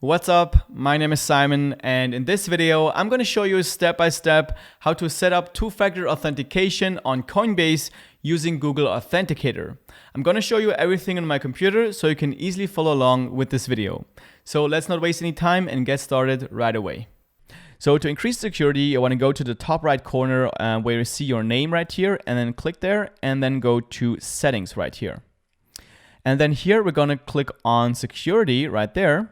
What's up? My name is Simon, and in this video, I'm going to show you step by step how to set up two-factor authentication on Coinbase using Google Authenticator. I'm going to show you everything on my computer so you can easily follow along with this video. So let's not waste any time and get started right away. So to increase security, you want to go to the top right corner where you see your name right here, and then click there, and then go to settings right here. And then here we're going to click on security right there.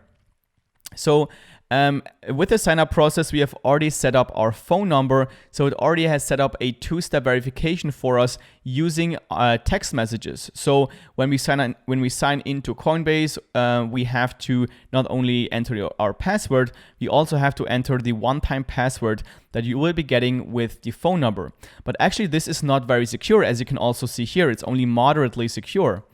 So with the sign up process, we have already set up our phone number. So it already has set up a two-step verification for us using text messages. So when we sign into Coinbase, we have to not only enter our password, we also have to enter the one-time password that you will be getting with the phone number. But actually, this is not very secure, as you can also see here. It's only moderately secure.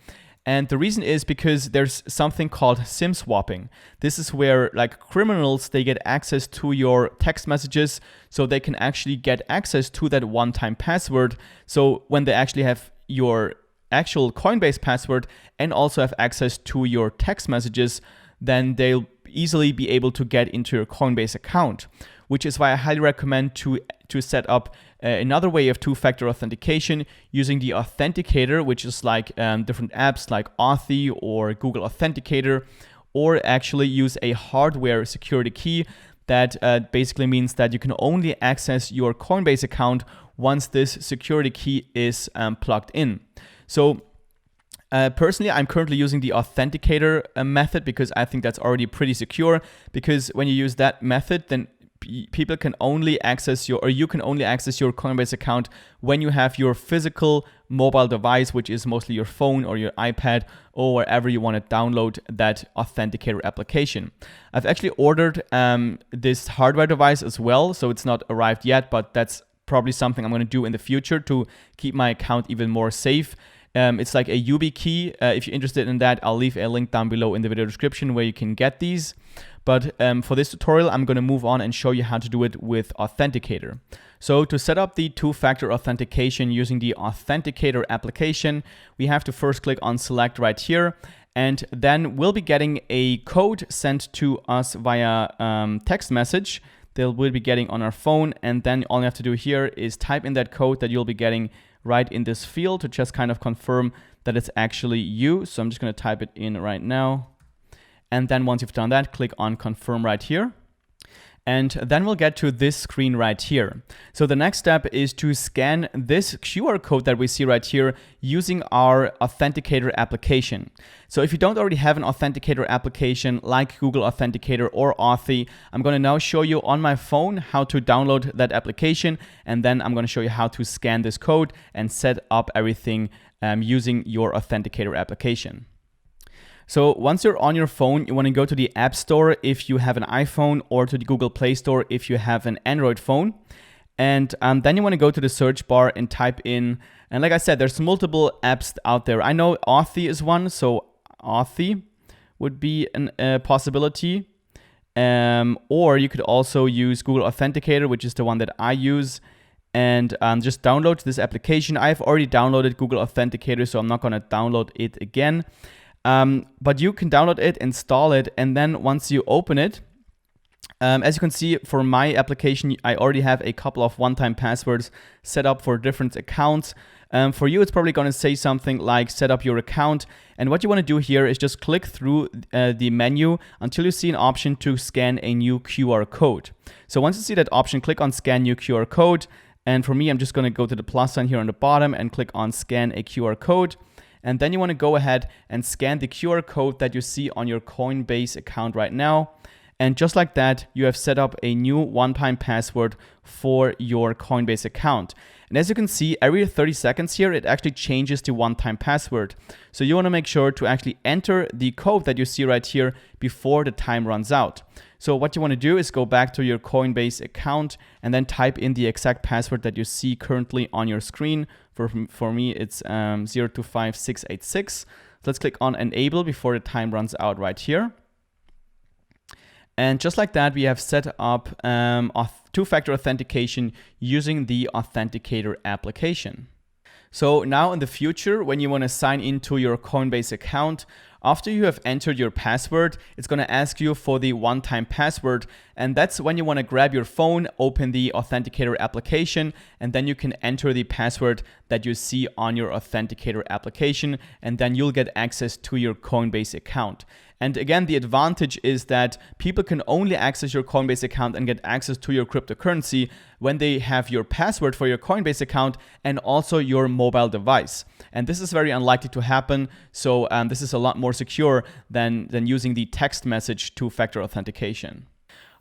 And the reason is because there's something called SIM swapping. This is where criminals, they get access to your text messages, so they can actually get access to that one-time password. So when they actually have your actual Coinbase password and also have access to your text messages, then they'll easily be able to get into your Coinbase account, which is why I highly recommend to set up another way of two-factor authentication using the Authenticator, which is different apps like Authy or Google Authenticator, or actually use a hardware security key that basically means that you can only access your Coinbase account once this security key is plugged in. So personally, I'm currently using the Authenticator method because I think that's already pretty secure, because when you use that method, then people can only access you can only access your Coinbase account when you have your physical mobile device, which is mostly your phone or your iPad or wherever you want to download that Authenticator application. I've actually ordered this hardware device as well, so it's not arrived yet, but that's probably something I'm going to do in the future to keep my account even more safe. It's like a YubiKey. If you're interested in that, I'll leave a link down below in the video description where you can get these. But for this tutorial, I'm going to move on and show you how to do it with Authenticator. So to set up the two-factor authentication using the Authenticator application, we have to first click on select right here. And then we'll be getting a code sent to us via text message that we'll be getting on our phone. And then all you have to do here is type in that code that you'll be getting right in this field to just kind of confirm that it's actually you. So I'm just going to type it in right now. And then once you've done that, click on confirm right here. And then we'll get to this screen right here. So the next step is to scan this QR code that we see right here using our Authenticator application. So if you don't already have an Authenticator application like Google Authenticator or Authy, I'm going to now show you on my phone how to download that application. And then I'm going to show you how to scan this code and set up everything using your Authenticator application. So once you're on your phone, you want to go to the App Store if you have an iPhone, or to the Google Play Store if you have an Android phone. And then you want to go to the search bar and type in, and like I said, there's multiple apps out there. I know Authy is one, so Authy would be a possibility. Or you could also use Google Authenticator, which is the one that I use. And just download this application. I've already downloaded Google Authenticator, so I'm not going to download it again. But you can download it, install it, and then once you open it, as you can see for my application, I already have a couple of one-time passwords set up for different accounts. For you, it's probably going to say something like set up your account. And what you want to do here is just click through the menu until you see an option to scan a new QR code. So once you see that option, click on scan new QR code. And for me, I'm just going to go to the plus sign here on the bottom and click on scan a QR code. And then you want to go ahead and scan the QR code that you see on your Coinbase account right now. And just like that, you have set up a new one-time password for your Coinbase account. And as you can see, every 30 seconds here, it actually changes the one-time password. So you want to make sure to actually enter the code that you see right here before the time runs out. So what you want to do is go back to your Coinbase account and then type in the exact password that you see currently on your screen. For me, it's 025686. Let's click on enable before the time runs out right here. And just like that, we have set up two-factor authentication using the Authenticator application. So now in the future, when you want to sign into your Coinbase account, After you have entered your password, it's going to ask you for the one-time password, and that's when you want to grab your phone, open the Authenticator application, and then you can enter the password that you see on your Authenticator application, and then you'll get access to your Coinbase account. And again, the advantage is that people can only access your Coinbase account and get access to your cryptocurrency when they have your password for your Coinbase account and also your mobile device. And this is very unlikely to happen, so this is a lot more secure than using the text message two-factor authentication.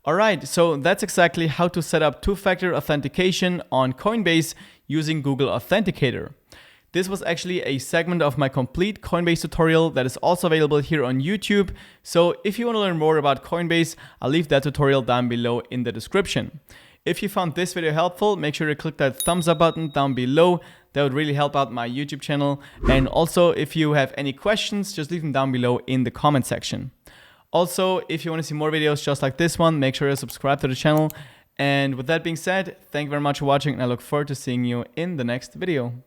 Alright, so that's exactly how to set up two-factor authentication on Coinbase using Google Authenticator. This was actually a segment of my complete Coinbase tutorial that is also available here on YouTube. So if you want to learn more about Coinbase, I'll leave that tutorial down below in the description. If you found this video helpful, make sure to click that thumbs up button down below. That would really help out my YouTube channel. And also, if you have any questions, just leave them down below in the comment section. Also, if you want to see more videos just like this one, make sure to subscribe to the channel. And with that being said, thank you very much for watching, and I look forward to seeing you in the next video.